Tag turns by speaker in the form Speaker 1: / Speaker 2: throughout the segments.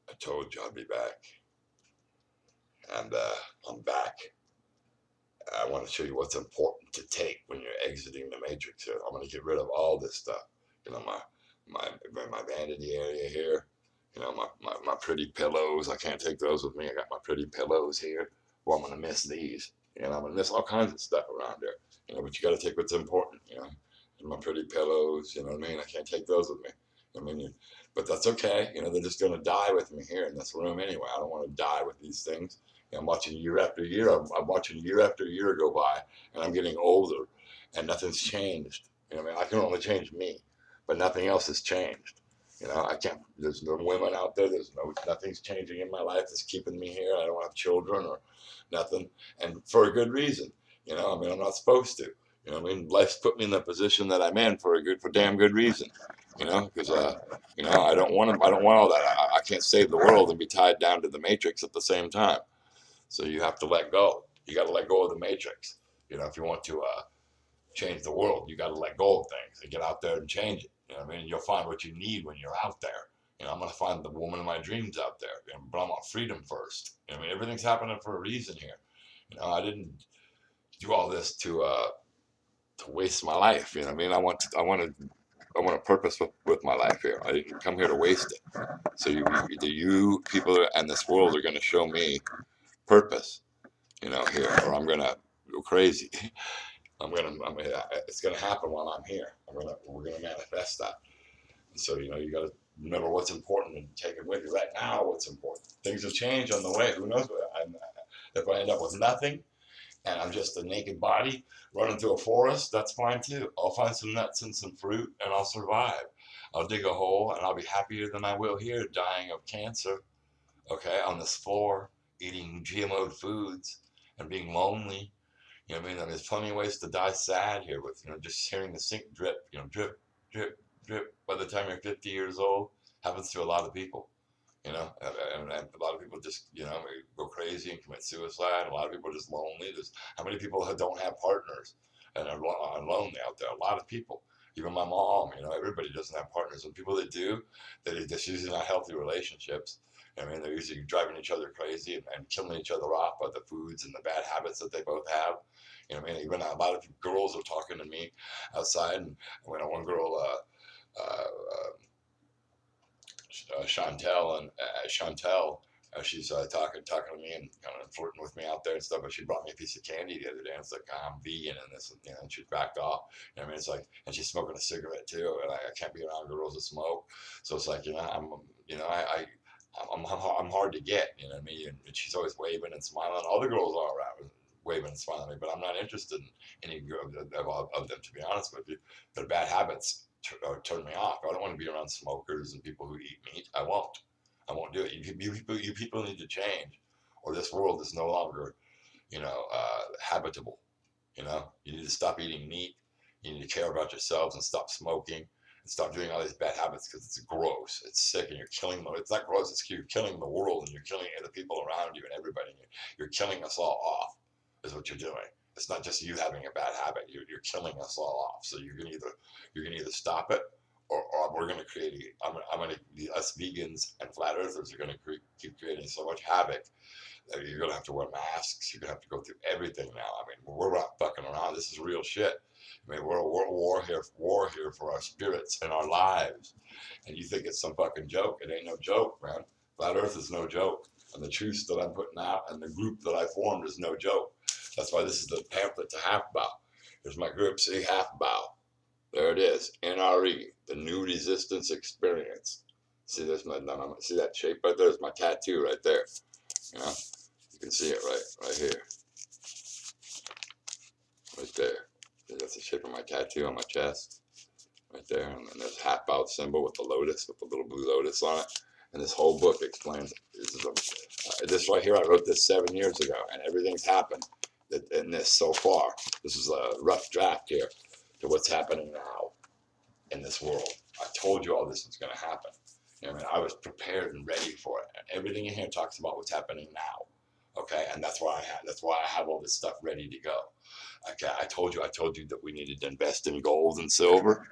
Speaker 1: I told you I'd be back, and I'm back. I want to show you what's important to take when you're exiting the matrix here. I'm going to get rid of all this stuff. You know, my vanity area here. You know, my pretty pillows. I can't take those with me. I got my pretty pillows here. Well, I'm going to miss these. You know, I'm going to miss all kinds of stuff around there. You know, but you got to take what's important. You know, and my pretty pillows. You know what I mean? I can't take those with me. I mean, but that's okay. You know, they're just going to die with me here in this room anyway. I don't want to die with these things. I'm watching year after year. I'm watching year after year go by, and I'm getting older, and nothing's changed. You know, I mean, I can only change me, but nothing else has changed. You know, I can't. There's no women out there. Nothing's changing in my life that's keeping me here. I don't have children or nothing, and for a good reason. You know, I mean, I'm not supposed to. You know, I mean, life's put me in the position that I'm in for damn good reason. You know, because you know, I don't want to. I don't want all that. I can't save the world and be tied down to the matrix at the same time. So you have to let go. You got to let go of the matrix. You know, if you want to change the world, you got to let go of things and get out there and change it. You know what I mean? You'll find what you need when you're out there. You know, I'm going to find the woman of my dreams out there, you know, but I want freedom first. You know, I mean, everything's happening for a reason here. You know, I didn't do all this to waste my life. You know what I mean? I want a purpose with my life here. I didn't come here to waste it. So you people and this world are going to show me purpose, you know, here, or I'm gonna go crazy. It's gonna happen while I'm here. We're gonna manifest that. And so, you know, you gotta remember what's important and take it with you. Right now, what's important. Things will change on the way. Who knows if I end up with nothing and I'm just a naked body running through a forest, that's fine too. I'll find some nuts and some fruit and I'll survive. I'll dig a hole and I'll be happier than I will here dying of cancer, okay, on this floor, eating GMO foods and being lonely. You know what I mean? There's plenty of ways to die sad here with, you know, just hearing the sink drip, you know, drip, drip, drip. By the time you're 50 years old, happens to a lot of people, you know, and a lot of people just, you know, go crazy and commit suicide. A lot of people are just lonely. There's how many people don't have partners and are lonely out there? A lot of people. Even my mom, you know, everybody doesn't have partners. And people that do, they're just usually not healthy relationships. I mean, they're usually driving each other crazy and killing each other off by the foods and the bad habits that they both have. You know, I mean, even a lot of girls are talking to me outside, and when one girl, Chantel, she's talking to me and kind of flirting with me out there and stuff. But she brought me a piece of candy the other day, and it's like, I'm vegan and this, and, you know, and she backed off. You know, I mean, it's like, and she's smoking a cigarette too, and I can't be around girls that smoke. So it's like, you know, I'm hard to get. You know what I mean? And she's always waving and smiling. All the girls are around waving and smiling at me, but I'm not interested in any of them, to be honest with you. Their bad habits turn me off. I don't want to be around smokers and people who eat meat. I won't. I won't do it. You people need to change, or this world is no longer, you know, habitable. You know, you need to stop eating meat. You need to care about yourselves and stop smoking and stop doing all these bad habits because it's gross. It's sick, and you're killing them. It's not gross. It's you're killing the world, and you're killing the people around you and everybody. You're killing us all off. Is what you're doing. It's not just you having a bad habit. You're killing us all off. So you're gonna either stop it, or we're gonna create. I'm gonna us vegans and flat earthers are gonna keep creating so much havoc. You're gonna have to wear masks. You're gonna have to go through everything now. I mean, we're not fucking around. This is real shit. I mean, we're a war here for our spirits and our lives. And you think it's some fucking joke? It ain't no joke, man. Flat Earth is no joke, and the truths that I'm putting out and the group that I formed is no joke. That's why this is the pamphlet to half bow. Here's my group. See, half bow. There it is. NRE, the New Resistance Experience. See this? See that shape right there? There's my tattoo right there. You know. You can see it right here, right there. That's the shape of my tattoo on my chest, right there. And then there's half out symbol with the lotus, with the little blue lotus on it. And this whole book explains this right here. I wrote this 7 years ago, and everything's happened in this so far. This is a rough draft here to what's happening now in this world. I told you all this was going to happen. You know, I mean, I was prepared and ready for it. And everything in here talks about what's happening now. Okay, and that's why I have all this stuff ready to go. Okay, I told you that we needed to invest in gold and silver.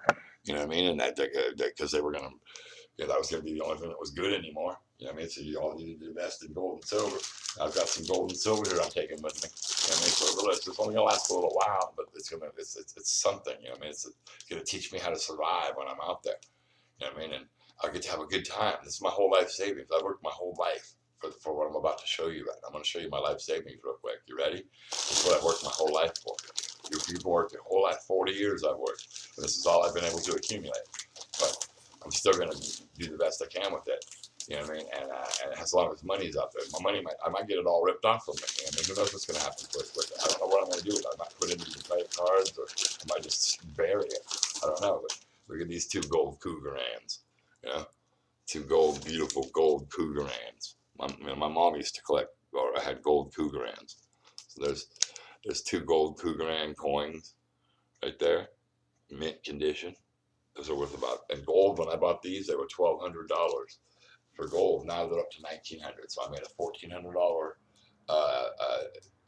Speaker 1: You know what I mean? And that because they were gonna, that was gonna be the only thing that was good anymore. You know what I mean? So you all need to invest in gold and silver. I've got some gold and silver here I'm taking with me. You know what I mean? So it's only gonna last for a little while, but it's something. You know what I mean? It's gonna teach me how to survive when I'm out there. You know what I mean? And I get to have a good time. This is my whole life savings. I worked my whole life for what I'm about to show you. Right, I'm going to show you my life savings real quick. You ready? This is what I've worked my whole life for. You've worked your whole life. 40 years I've worked. And this is all I've been able to accumulate. But I'm still going to do the best I can with it. You know what I mean? And as long as money's out there, my money I might get it all ripped off from me. I mean, who knows what's going to happen with it? I don't know what I'm going to do with it. I might put it into credit cards, or I might just bury it. I don't know. But look at these two gold cougar hands. You know, two gold, beautiful gold cougar hands. My mom used to collect, or I had gold cougar hands. So there's two gold cougar hand coins right there, mint condition. Those are worth about, and gold, when I bought these, they were $1,200 for gold. Now they're up to $1,900. So I made a $1,400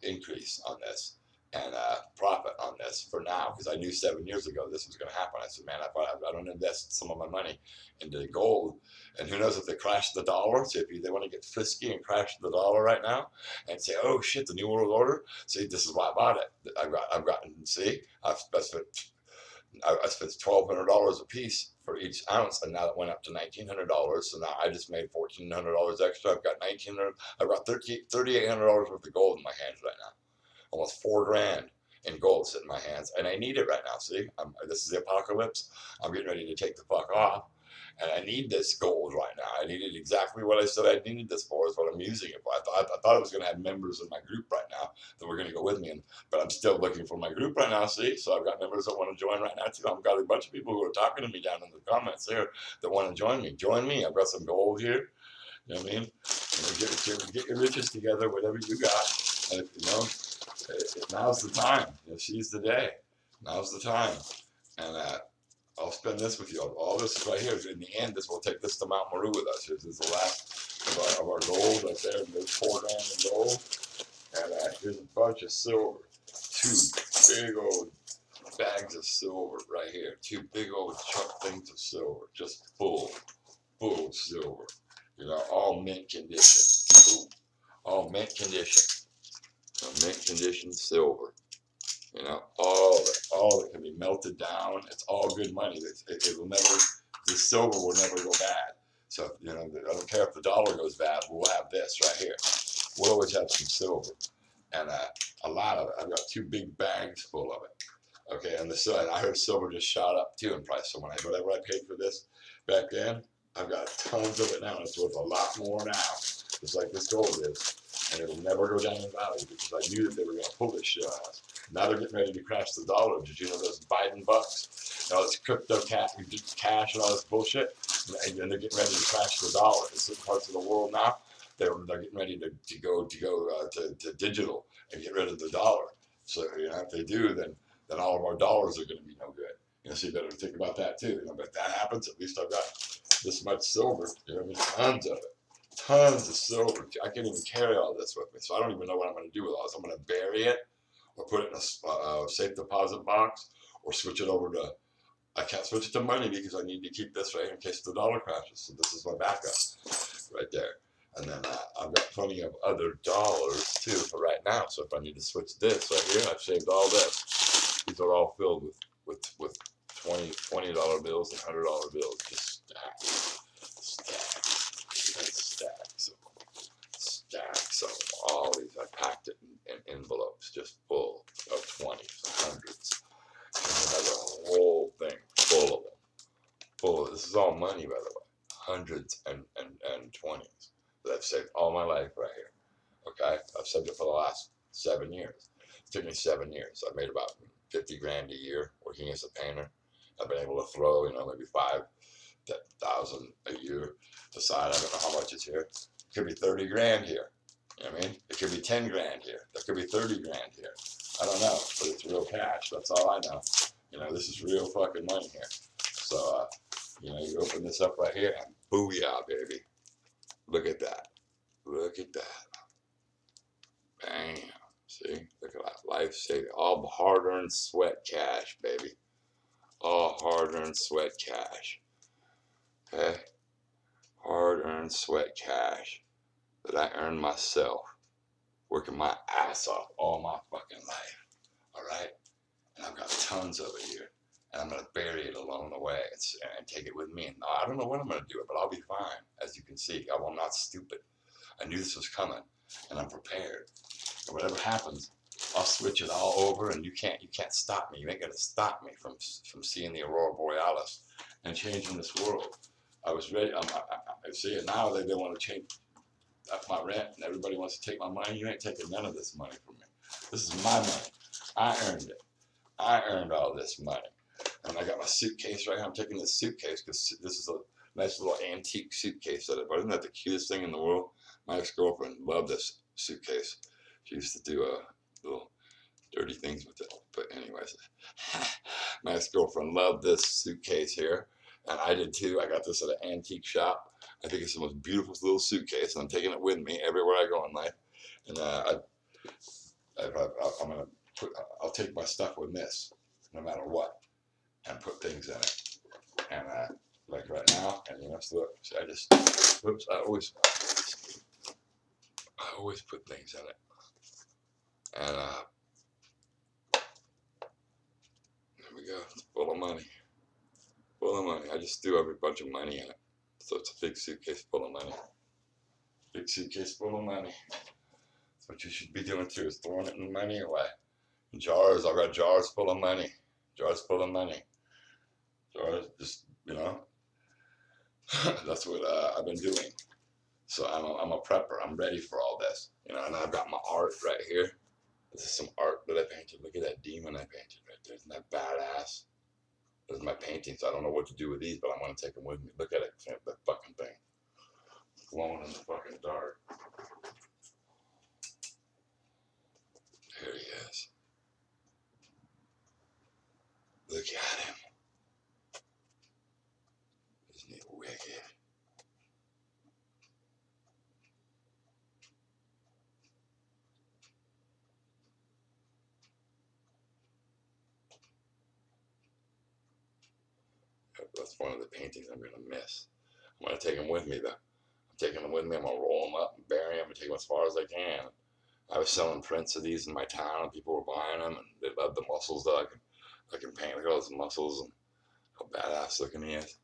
Speaker 1: increase on this, and profit on this for now, because I knew 7 years ago this was going to happen. I said, man, I don't invest some of my money into gold, and who knows if they crash the dollar. So if they want to get frisky and crash the dollar right now and say, oh shit, the new world order. See, this is why I bought it. I've gotten, see, I've spent $1,200 a piece for each ounce, and now it went up to $1,900. So now I just made $1,400 extra. I've got $1,900. I've got $3,800 worth of gold in my hands right now. Almost $4,000 in gold sitting in my hands, and I need it right now. See, this is the apocalypse. I'm getting ready to take the fuck off, and I need this gold right now. I needed exactly what I said I needed this for. Is what I'm using it for. I thought I was going to have members of my group right now that were going to go with me, but I'm still looking for my group right now. See, so I've got members that want to join right now too. I've got a bunch of people who are talking to me down in the comments there that want to join me. Join me. I've got some gold here. You know what I mean? Get your riches together, whatever you got, and you know. Now's the time. You know, seize the day. Now's the time. And I'll spend this with you. All this right here. In the end, this will take this to Mount Meru with us. This is the last of our gold right there. And there's $4,000 in gold. And here's a bunch of silver. Two big old bags of silver right here. Two big old chunk things of silver. Just full of silver. You know, all mint condition. Ooh, all mint condition. Mint condition silver. You know, all that can be melted down. It's all good money. It will never, the silver will never go bad. So, you know, I don't care if the dollar goes bad, we'll have this right here. We'll always have some silver. And a lot of it. I've got two big bags full of it. Okay, and I heard silver just shot up too in price. So whatever I paid for this back then, I've got tons of it now. It's worth a lot more now, just like this gold is. And it'll never go down in value because I knew that they were going to pull this shit on us. Now they're getting ready to crash the dollar. Did you know those Biden bucks? And all this crypto cash and all this bullshit? And they're getting ready to crash the dollar. In certain parts of the world now, they're getting ready to go to digital and get rid of the dollar. So you know, if they do, then all of our dollars are going to be no good. You know, so you better think about that too. You know, but if that happens, at least I've got this much silver. You know, I mean, tons of it. Tons of silver. I can't even carry all this with me, so I don't even know what I'm going to do with all this. I'm going to bury it, or put it in a safe deposit box, or switch it over to. I can't switch it to money because I need to keep this right here in case the dollar crashes. So this is my backup, right there. And then I've got plenty of other dollars too for right now. So if I need to switch this right here, I've saved all this. These are all filled with $20 bills and $100 bills, just stacks of all these. I packed it in envelopes just full of 20s, hundreds. And another whole thing full of them. This is all money, by the way. Hundreds and 20s that I've saved all my life right here. Okay? I've saved it for the last 7 years. It took me 7 years. I made about 50 grand a year working as a painter. I've been able to throw, you know, maybe 5,000 a year aside. I don't know how much is here. It could be 30 grand here. You know what I mean? It could be 10 grand here. There could be 30 grand here. I don't know, but it's real cash. That's all I know. You know, this is real fucking money here. So, you know, you open this up right here and booyah, baby. Look at that. Look at that. Bam. See? Look at that. Life saving. All hard-earned sweat cash, baby. All hard-earned sweat cash. Okay? hard-earned sweat cash that I earned myself, working my ass off all my fucking life. All right? And I've got tons of it here. And I'm going to bury it along the way and take it with me. And I don't know when I'm going to do it, but I'll be fine. As you can see, I'm not stupid. I knew this was coming, and I'm prepared. And whatever happens, I'll switch it all over, and you can't stop me. You ain't going to stop me from seeing the Aurora Borealis and changing this world. I was ready. I see it now. They want to change up my rent, and everybody wants to take my money. You ain't taking none of this money from me. This is my money. I earned it. I earned all this money. And I got my suitcase right here. I'm taking this suitcase because this is a nice little antique suitcase that I bought. Isn't that the cutest thing in the world? My ex-girlfriend loved this suitcase. She used to do little dirty things with it. But anyways, my ex-girlfriend loved this suitcase here. And I did too. I got this at an antique shop. I think it's the most beautiful little suitcase, and I'm taking it with me everywhere I go in life. And I'll take my stuff with this, no matter what, and put things in it. And like right now, and you know, look, see, I always put things in it. And there we go. It's full of money. Full of money. I just threw every bunch of money in it. So it's a big suitcase full of money. Big suitcase full of money. That's what you should be doing too, is throwing it in money away. In jars, I've got jars full of money. Jars full of money. Jars, just, you know. That's what I've been doing. So I'm a prepper. I'm ready for all this. You know, and I've got my art right here. This is some art that I painted. Look at that demon I painted right there. Isn't that badass? This is my paintings. I don't know what to do with these, but I'm going to take them with me. Look at it. That fucking thing. Glowing in the fucking dark. There he is. Look at him. Isn't he wicked? That's one of the paintings I'm going to miss. I'm going to take them with me, though. I'm taking them with me. I'm going to roll them up and bury them and take them as far as I can. I was selling prints of these in my town, and people were buying them, and they loved the muscles that I can paint. Look at all those muscles and how badass looking he is.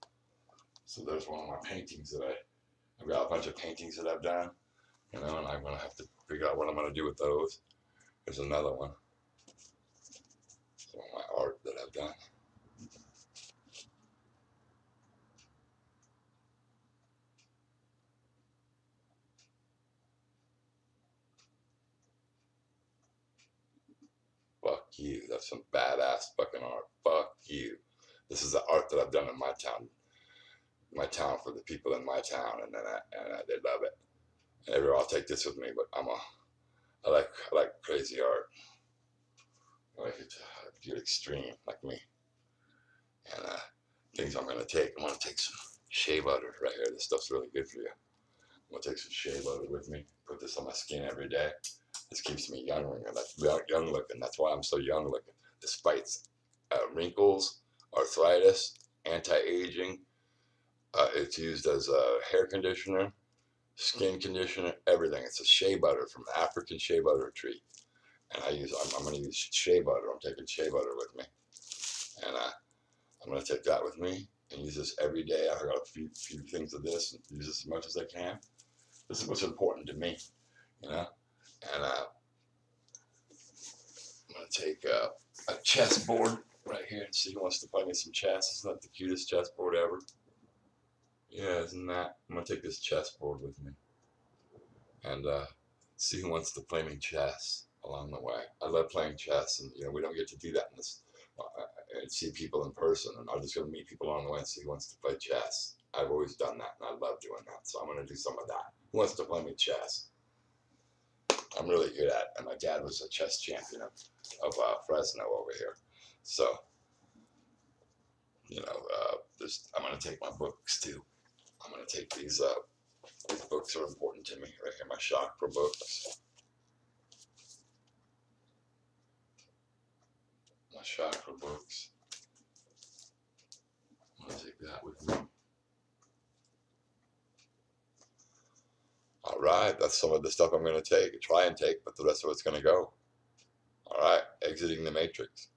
Speaker 1: So there's one of my paintings that I've got a bunch of paintings that I've done, you know, and I'm going to have to figure out what I'm going to do with those. There's another one. Some of my art that I've done. Fuck you. That's some badass fucking art. Fuck you. This is the art that I've done in my town. My town, for the people in my town, and they love it. And everywhere, I'll take this with me, but I like crazy art. I like it to get extreme, like me. And things I'm gonna take. I'm gonna take some shea butter right here. This stuff's really good for you. I'm gonna take some shea butter with me. Put this on my skin every day. This keeps me young looking. That's why I'm so young looking. This fights wrinkles, arthritis, anti-aging. It's used as a hair conditioner, skin conditioner, everything. It's a shea butter from the African shea butter tree. And I'm going to use shea butter. I'm taking shea butter with me. And I'm going to take that with me and use this every day. I've got a few things of this and use this as much as I can. This is what's important to me, you know. And I'm going to take a chessboard right here and see who wants to play me some chess. Isn't that the cutest chessboard ever? Yeah, isn't that? I'm going to take this chessboard with me and see who wants to play me chess along the way. I love playing chess, and you know, we don't get to do that in this and see people in person, and I'm just going to meet people along the way and see who wants to play chess. I've always done that, and I love doing that, so I'm going to do some of that. Who wants to play me chess? I'm really good at it, and my dad was a chess champion of Fresno over here, so you know, I'm going to take my books too. I'm going to take these books are important to me right here, my chakra books. My chakra books. I'm going to take that with me. right, that's some of the stuff I'm going to take, try and take, but the rest of it's going to go. All right, exiting the matrix.